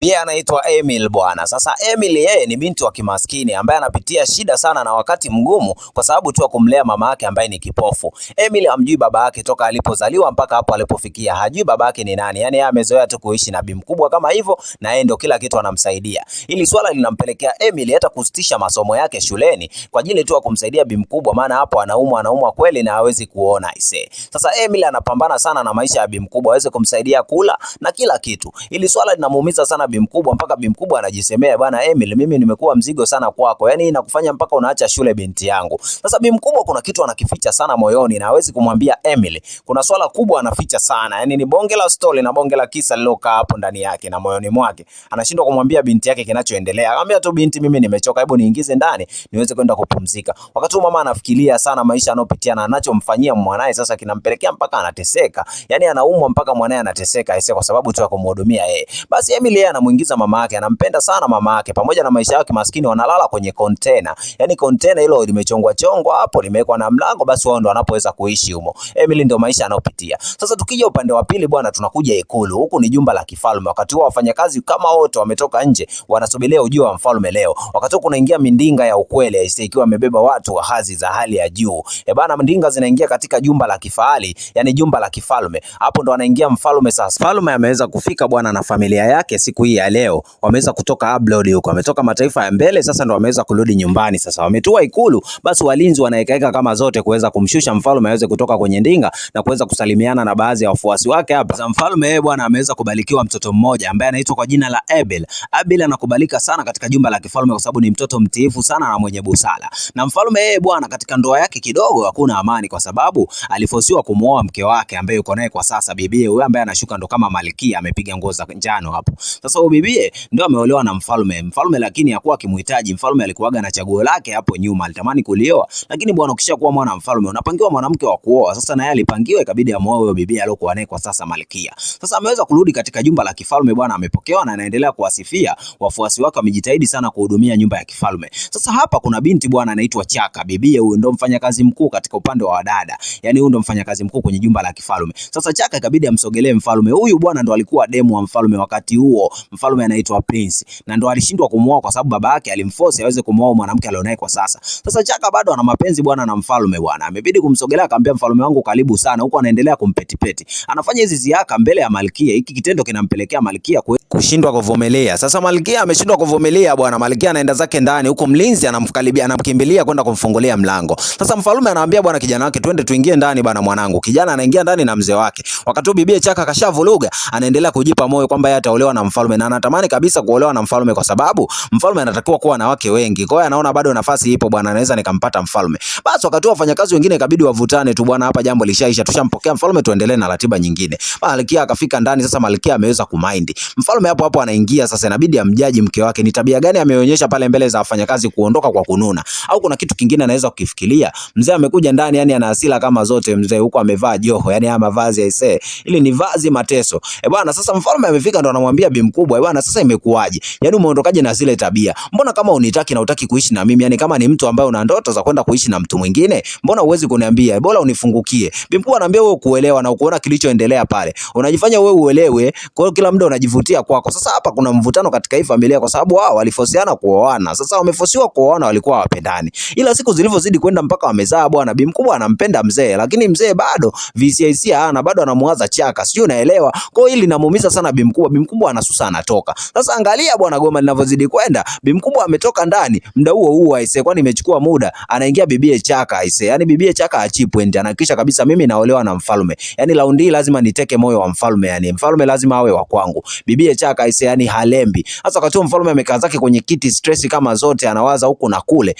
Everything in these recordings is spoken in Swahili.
Yeye anaitwa Emil bwana. Sasa Emil yeye ni binti wa kimaskini ambaye anapitia shida sana na wakati mgumu kwa sababu tu ya kumlea mama yake ambaye ni kipofu. Emil hamjui baba yake toka alipozaliwa mpaka hapo alipofikia. Hajui baba yake ni nani. Yaani yeye amezoea tu kuishi na bi mkubwa kama hivyo na yeye ndio kila kitu anamsaidia. Hili swala linampelekea Emil hata kusitisha masomo yake shuleni kwa ajili tu ya kumsaidia bi mkubwa, maana hapo anaumwa kweli na hawezi kuona ise. Sasa Emil anapambana sana na maisha ya bi mkubwa aweze kumsaidia kula na kila kitu. Hili swala linamuumiza sana bi mkubwa mpaka bi mkubwa anajisemea, bwana Emil, mimi nimekuwa mzigo sana kwako. Yaani inakufanya mpaka unaacha shule binti yangu. Sasa bi mkubwa kuna kitu anakificha sana moyoni na hawezi kumwambia Emil. Kuna swala kubwa anaficha sana. Yaani ni bonge la story na bonge la kisa lilokaa hapo ndani yake na moyoni mwake. Anashindwa kumwambia binti yake kinachoendelea. Akamwambia tu, binti, mimi nimechoka, hebu niingize ndani niweze kwenda kupumzika. Wakati mama anafikiria sana maisha anayopitia na anachomfanyia mwanae, sasa kinampelekea mpaka anateseka. Yaani anaumwa mpaka mwanae anateseka kwa sababu tu ya kumhudumia yeye. Basi Emil yeye anamuingiza mama yake, anampenda sana mama yake, pamoja na maisha yake maskini wanalala kwenye container. Yaani container hilo limechongwa hapo, limewekwa na mlango, basi wao ndo wanapoweza kuishi humo. Emil ndio maisha anayopitia. Sasa tukija upande wa pili bwana, tunakuja Ikulu. Huku ni jumba la kifalme. Wakati huo wafanyakazi kama wote wametoka nje, wanasubiria ujio wa mfalme leo. Wakati huo kunaingia mindinga ya ukweli ikiwa amebeba watu wa hadhi za hali ya juu. Bana, mindinga zinaingia katika jumba la kifahari, yani jumba la kifalme. Hapo ndo anaingia mfalme sasa. Mfalme ameweza kufika bwana na familia yake siku hii ya leo. Wameweza kutoka abroad huko. Wametoka mataifa ya mbele, sasa ndo wameweza kurudi nyumbani sasa. Wametua Ikulu, basi walinzi wanaekaeka kama zote kuweza kumshusha mfalme aweze kutoka kwenye ndinga na kuweza kusalimiana na baadhi ya wafuasi wake hapa. Sasa mfalme yeye bwana ameweza kubarikiwa mtoto mmoja ambaye anaitwa kwa jina la Abel. Abel anakubalika sana katika jumba la kifalme kwa sababu ni mtoto mtiifu sana na mwenye busara. Na mfalme yeye bwana katika ndoa yake kidogo hakuna amani kwa sababu alifosiwa kumuoa mke wake ambaye yuko naye kwa sasa, bibie huyo ambaye anashuka ndo kama malkia, amepiga nguo za njano hapo. Sasa huyo bibie ndio ameolewa na mfalme. Mfalme lakini hakuwa akimhitaji. Mfalme alikuwaga na chaguo lake hapo nyuma, alitamani kulioa, lakini bwana ukishakuwa mwana mfalme unapangiwa mwanamke wa kuoa. Sasa na yeye alipangiwa, ikabidi amuoe huyo bibie aliyokuwa naye kwa sasa malkia. Sasa ameweza kurudi katika jumba la kifalme bwana, amepokewa na anaendelea kuwasifia wafuasi wake, wamejitahidi sana kuhudumia nyumba ya kifalme. Sasa hapa kuna binti bwana anaitwa Chaka. Bibie huyu ndo mfanyakazi mkuu katika upande wa wadada. Yaani huyu ndo mfanyakazi mkuu kwenye jumba la kifalme. Sasa Chaka ikabidi amsogelee mfalme. Huyu bwana ndo alikuwa demu wa mfalme wakati huo. Mfalme anaitwa Prince. Na ndo alishindwa kumuoa kwa sababu baba yake alimforce aweze kumuoa mwanamke alionaye kwa sasa. Sasa Chaka bado ana mapenzi bwana na mfalme bwana. Amebidi kumsogelea, akamwambia, mfalme wangu karibu sana. Huko anaendelea kumpetipeti. Anafanya hizi ziaka mbele ya malkia. Hiki kitendo kinampelekea malkia kushindwa kuvumilia. Sasa malkia ameshindwa kuvumilia bwana. Malkia anaenda zake ndani, huko mlinzi anamkaribia, anamkimbilia kwenda kumfungulia mlango. Sasa mfalme anamwambia bwana kijana wake, twende tuingie ndani bwana mwanangu. Kijana anaingia ndani na mzee wake. Wakati bibie Chaka kashavuruga, anaendelea kujipa moyo kwamba yeye ataolewa na mfalme na anatamani kabisa kuolewa na mfalme kwa sababu mfalme anatakiwa kuwa na wake wengi. Kwa hiyo anaona bado nafasi ipo bwana, anaweza nikampata mfalme. Basi wakati wafanyakazi wengine ikabidi wavutane tu bwana, hapa jambo lishaisha, tushampokea mfalme, tuendelee na ratiba nyingine. Malkia akafika ndani. Sasa malkia ameweza kumind. Mfalme hapo anaingia sasa, inabidi amjaji mke wake ni tabia gani ameonyesha pale mbele za wafanyakazi, kuondoka kwa kununa au kuna kitu kingine anaweza kukifikiria. Mzee amekuja ndani, yani ana hasira kama zote mzee, huko amevaa joho, yani haya mavazi aisee, ili ni vazi mateso. Bwana sasa mfalme amefika, ndo anamwambia bi mkubwa, bwana sasa imekuaje? Yani umeondokaje na zile tabia? Mbona kama unitaki na utaki kuishi na mimi? Yani kama ni mtu ambaye una ndoto za kwenda kuishi na mtu mwingine, mbona uwezi kuniambia? Bora unifungukie. Bi mkubwa anambia, wewe kuelewa na ukuona kilichoendelea pale, unajifanya wewe uelewe, kwa hiyo kila muda unajivutia kwako. Sasa hapa kuna mvutano katika hii familia kwa sababu wao walifosiana kuoana. Sasa wamefosiwa kuoana, walikuwa wapendani. Ila siku zilizozidi kwenda mpaka wamezaa bwana, bi mkubwa anampenda mzee, lakini mzee bado VCIC hana, bado anamuwaza Chaka. Sio, unaelewa? Kwa hiyo hili linamuumiza sana bi mkubwa. Bi mkubwa anasusa, anatoka. Sasa angalia bwana goma linavyozidi kwenda. Bi mkubwa ametoka ndani, muda huo aise, kwani imechukua muda, anaingia bibie Chaka aise. Yani bibie Chaka achipwende, anahakikisha kabisa mimi naolewa na mfalme. Yani raundi hii lazima niteke moyo wa mfalme, yani mfalme lazima awe wa kwangu. Bibie Chaka aise, yani halembi. Sasa wakati mfalme amekaa zake kwenye kiti, stress kama zote, anawaza huku na kule.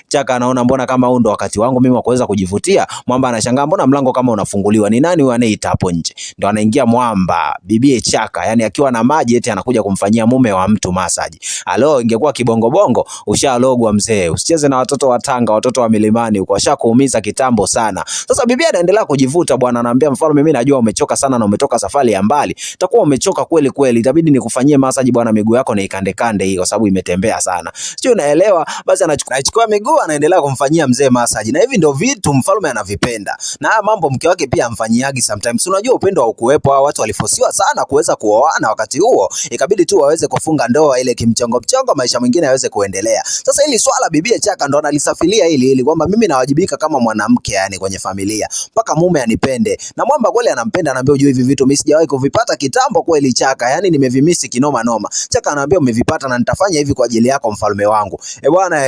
Chaka anaona mbona kama huu ndo wakati wangu mimi wa kuweza kujivutia. Mwamba anashangaa mbona mlango kama unafunguliwa, ni nani huyu anayeita hapo nje? Ndo anaingia Mwamba, bibie Chaka, yani akiwa na maji eti anakuja kumfanyia mume wa mtu massage. Alo, ingekuwa kibongo bongo ushalogwa mzee. Usicheze na watoto wa Tanga, watoto wa milimani huko, washakuumiza kitambo sana. Sasa bibia anaendelea kujivuta bwana, anamwambia mfalme, mimi najua umechoka sana na umetoka safari ya mbali. Utakuwa umechoka kweli kweli, itabidi nikufanyie massage bwana, miguu yako na ikande kande hii kwa sababu imetembea sana. Sio, unaelewa? Basi anachukua miguu, anaendelea kumfanyia mzee massage. Na hivi ndio vitu mfalme anavipenda. Na mambo mke wake pia amfanyiagi sometimes. Unajua upendo wa ukuepo, hao watu walifosiwa sana kuweza kuoana wakati huo ikabidi tu waweze kufunga ndoa ile kimchongo mchongo, maisha mengine yaweze kuendelea. Sasa hili swala bibie Chaka ndo analisafiria ili kwamba mimi nawajibika kama mwanamke yani kwenye familia mpaka mume anipende. Na mwamba kweli anampenda, anaambia ujue hivi vitu mimi sijawahi kuvipata kitambo kweli Chaka, yani nimevimisi kinoma noma. Chaka anaambia umevipata na nitafanya hivi kwa ajili yako mfalme wangu. Bwana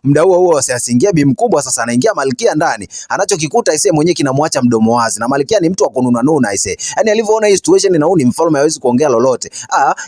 muda huo asiingia bi mkubwa, sasa anaingia Malkia ndani. Anachokikuta ise mwenyewe kinamwacha mdomo wazi, na Malkia ni mtu wa kununa nuna ise. Yani alivyoona hii situation na ni mfalme hawezi kuongea lolote.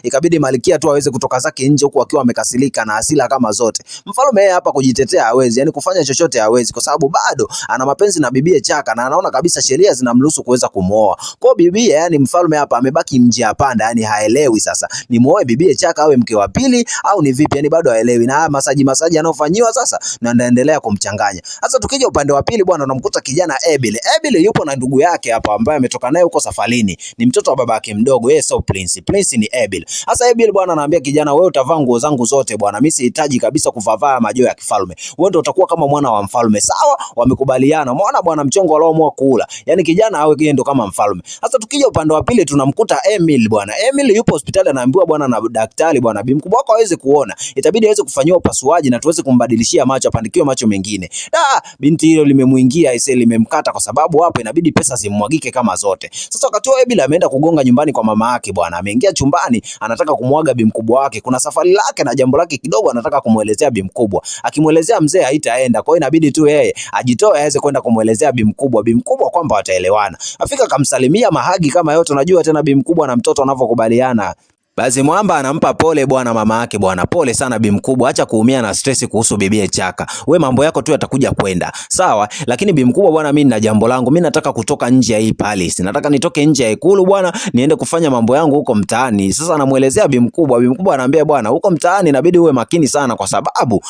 Ikabidi Malkia tu aweze kutoka zake nje huku akiwa amekasirika na hasira kama zote. Mfalme yeye hapa kujitetea hawezi, yani kufanya chochote hawezi, kwa sababu bado ana mapenzi na bibie Chaka na anaona kabisa sheria zinamruhusu kuweza kumuoa. Kwa bibie yani mfalme hapa amebaki nje panda, yani haelewi sasa ni muoe bibie Chaka awe mke wa pili au ni vipi, yani bado haelewi. Na masaji anayofanyiwa sasa na anaendelea kumchanganya. Sasa tukija upande wa pili bwana, unamkuta kijana Ebil. Ebil yupo na ndugu yake hapa ambaye ametoka naye huko safarini. Ni mtoto wa baba yake mdogo, yeye sio Prince. Prince ni Ebil. Sasa Ebil bwana anaambia kijana, wewe utavaa nguo zangu zote bwana, mimi sihitaji kabisa kuvaa majoho ya kifalme. Wewe ndio utakuwa kama mwana wa mfalme. Sawa, wamekubaliana. Umeona bwana mchongo walioamua kula. Yani kijana awe yeye ndio kama mfalme. Sasa tukija upande wa pili tunamkuta Emil bwana. Emil yupo hospitali anaambiwa bwana na daktari bwana, bi mkubwa wako hawezi kuona. Itabidi aweze kufanyiwa upasuaji na tuweze kumbadilishia macho, apandikiwe macho mengine. Binti hilo limemuingia ise, limemkata kwa sababu hapo inabidi pesa zimwagike kama zote. Sasa wakati huo Ebil ameenda kugonga nyumbani kwa mama yake bwana. Ameingia chumbani anataka kumwaga bi mkubwa wake. Kuna safari lake na jambo lake kidogo anataka kumuelezea bi mkubwa. Akimuelezea mzee haitaenda. Kwa hiyo inabidi tu yeye ajitoe aweze kwenda kumuelezea bi mkubwa. Bi mkubwa kwamba wataelewana. Afika kamsalimia mahagi kama yote, unajua tena bi mkubwa na mtoto wanavyokubaliana. Basi mwamba anampa pole bwana mama yake bwana. Pole sana bi mkubwa, acha kuumia na stress kuhusu bibie Chaka. We mambo yako tu yatakuja kwenda. Sawa, lakini bi mkubwa bwana, mimi nina jambo langu. Mimi nataka kutoka nje ya hii palace. Nataka nitoke nje ya ikulu bwana, niende kufanya mambo yangu huko mtaani. Sasa anamuelezea bi mkubwa. Bi mkubwa anamwambia bwana, huko mtaani inabidi uwe makini sana kwa sababu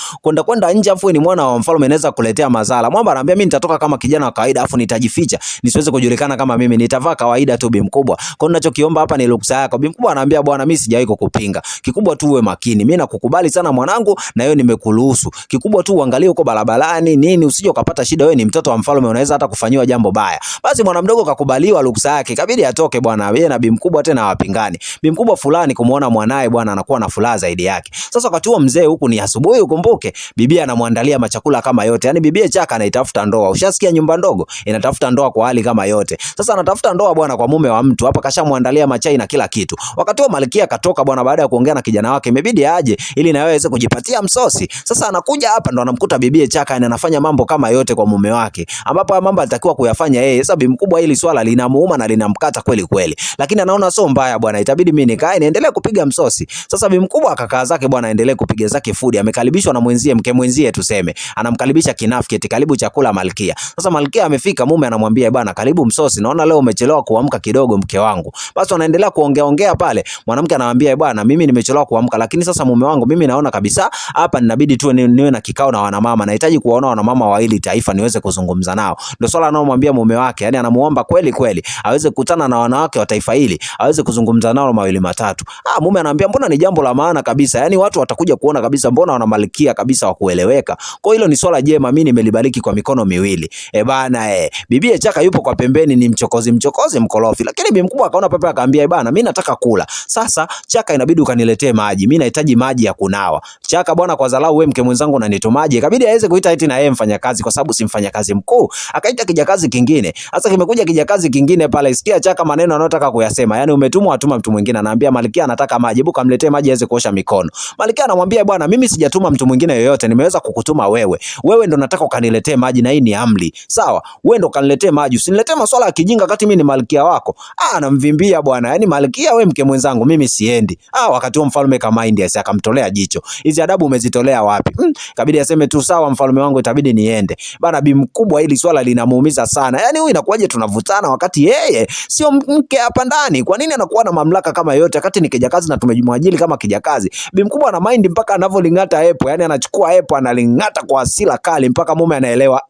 kwenda nje afu ni mwana wa mfalme inaweza kuletea madhara. Mwamba anamwambia mimi nitatoka kama kijana wa kawaida afu nitajificha. Nisiweze kujulikana kama mimi, nitavaa kawaida tu bi mkubwa. Kwa hiyo ninachokiomba hapa ni ruksa yako. Bi mkubwa anamwambia bwana, mimi sijawahi kukupinga. Kikubwa tu uwe makini. Mimi nakukubali sana mwanangu na wewe nimekuruhusu. Kikubwa tu uangalie huko barabarani nini usije ukapata shida, wewe ni mtoto wa mfalme unaweza hata kufanyiwa jambo baya. Basi mwana mdogo kakubaliwa ruksa yake. Kabidi atoke bwana, yeye na bi mkubwa tena wapingani. Bi mkubwa fulani kumuona mwanae bwana anakuwa na furaha zaidi yake. Sasa wakati huo mzee huku ni asubuhi, ukumbuke bibia anamwandalia machakula kama yote. Yaani bibia Chaka anaitafuta ndoa. Ushasikia nyumba ndogo inatafuta ndoa kwa hali kama yote. Sasa anatafuta ndoa bwana kwa mume wa mtu. Hapa kashamwandalia machai na kila kitu. Wakati huo Malkia katoka bwana, baada ya kuongea na kijana wake imebidi aje ili na yeye aweze kujipatia msosi. Sasa anakuja hapa ndo anamkuta bibie Chaka anafanya mambo kama yote kwa mume wake, ambapo mambo alitakiwa kuyafanya yeye. Sasa bi mkubwa hili swala linamuuma na linamkata kweli kweli, lakini anaona sio mbaya bwana, itabidi mimi nikae niendelee kupiga msosi. Sasa bi mkubwa akakaa zake bwana, aendelee kupiga zake food. Amekaribishwa na mwenzie, mke mwenzie tuseme, anamkaribisha kinafiki eti karibu chakula Malkia. Sasa Malkia amefika, mume anamwambia bwana, karibu msosi, naona leo umechelewa kuamka kidogo mke wangu. Basi wanaendelea kuongea pale, mwanamke anamwambia bwana, mimi nimechelewa kuamka, lakini sasa mume wangu mimi naona kabisa hapa ninabidi tu niwe na kikao na wanamama, nahitaji kuwaona wanamama wa hili taifa niweze kuzungumza nao. Ndio swala anamwambia mume wake, yani anamuomba kweli kweli aweze kukutana na wanawake wa taifa hili, aweze kuzungumza nao mawili matatu. Mume anamwambia mbona ni jambo la maana kabisa, yani watu watakuja kuona kabisa mbona wana Malkia kabisa wa kueleweka. Kwa hilo ni swala jema, mimi nimelibariki kwa mikono miwili. Bana bibie Chaka yupo kwa pembeni ni mchokozi mkorofi, lakini bi mkubwa akaona papa akaambia bana, mimi nataka kula. Sasa Chaka inabidi ukaniletee maji. Mimi nahitaji maji ya kunawa. Chaka bwana, kwa dharau wewe mke mwenzangu unanitomaje? Ikabidi aweze kuita eti na yeye mfanyakazi, kwa sababu si mfanyakazi mkuu. Akaita kijakazi kingine. Sasa kimekuja kijakazi kingine pale, sikia Chaka maneno anayotaka kuyasema. Yaani umetumwa atuma mtu mwingine, anaambia Malkia anataka maji, hebu kamletee maji aweze kuosha mikono. Malkia anamwambia bwana, mimi sijatuma mtu mwingine yoyote, nimeweza kukutuma wewe. Wewe ndo nataka ukaniletee maji na hii ni amri. Sawa? Wewe ndo kaniletee maji. Usiniletee masuala ya kijinga kati mimi ni Malkia wako. Anamvimbia bwana. Yaani Malkia wewe mke mwenzangu mimi siendi. Wakati huo mfalme kama India akamtolea jicho. Hizi adabu umezitolea wapi? Kabidi aseme tu sawa mfalme wangu, itabidi niende. Bana bi mkubwa hili swala linamuumiza sana. Yaani huyu inakuwaje tunavutana wakati yeye sio mke hapa ndani? Kwa nini anakuwa na mamlaka kama yote wakati ni kijakazi na tumejimwajili kama kijakazi? Bi mkubwa ana mind mpaka anavolingata epo. Yaani anachukua epo analingata kwa hasira kali mpaka mume anaelewa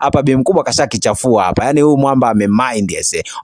hapa bi mkubwa kashakichafua hapa. Yaani huyu mwamba amemind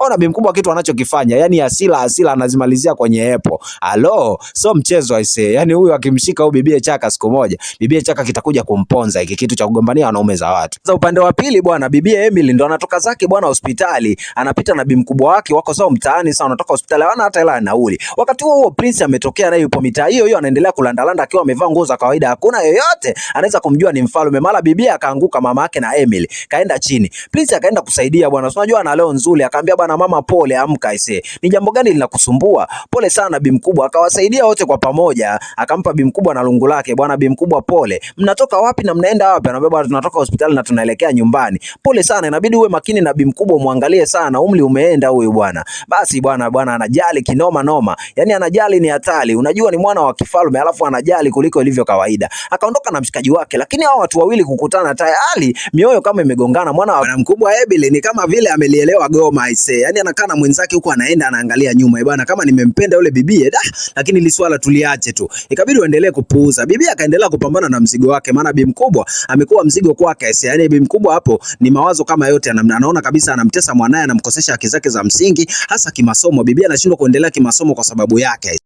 Ona bi mkubwa kitu anachokifanya. Yaani hasira anazimalizia kwenye epo. Alo, so mchezo aisee. Yani huyu akimshika huyu bibie Chaka siku moja, bibie Chaka kitakuja kumponza hiki kitu cha kugombania wanaume za watu. Sasa upande wa pili bwana, bibie Emily ndo anatoka zake bwana hospitali, anapita na bi mkubwa wake, wako sawa mtaani sana, anatoka hospitali hawana hata hela nauli. Wakati huo Prince ametokea naye yupo mitaa hiyo hiyo, anaendelea kulandalanda akiwa amevaa nguo za kawaida, hakuna yoyote anaweza kumjua ni mfalme. Mara bibia akaanguka, mama yake na Emily kaenda chini, Prince akaenda kusaidia bwana, unajua ana leo nzuri, akamwambia bwana mama pole, amka ise, ni jambo gani linakusumbua? Pole sana bi mkubwa. Akawasaidia wote kwa pamoja, akampa bi mkubwa na lungu lake, bwana bi mkubwa pole, mnatoka wapi na mnaenda wapi? Anambia bwana tunatoka hospitali na tunaelekea nyumbani. Pole sana, inabidi uwe makini na bi mkubwa, muangalie sana, umri umeenda huyu bwana. Basi bwana anajali kinoma noma, yani anajali ni hatari, unajua ni mwana wa kifalme alafu anajali kuliko ilivyo kawaida. Akaondoka na mshikaji wake, lakini hao watu wawili kukutana tayari mioyo kama imegongana. Mwana wa mkubwa Emily ni kama vile amelielewa goma aisee, yani anakaa na mwenzake huko anaenda anaangalia nyuma bwana, kama nimempenda yule bibie lakini ili swala tuliache tu, ikabidi waendelee kupuuza. Bibi akaendelea kupambana na mzigo wake, maana bi mkubwa amekuwa mzigo kwake. Yani bi mkubwa hapo ni mawazo kama yote, anaona kabisa anamtesa mwanae, anamkosesha haki zake za msingi, hasa kimasomo. Bibi anashindwa kuendelea kimasomo kwa sababu yake.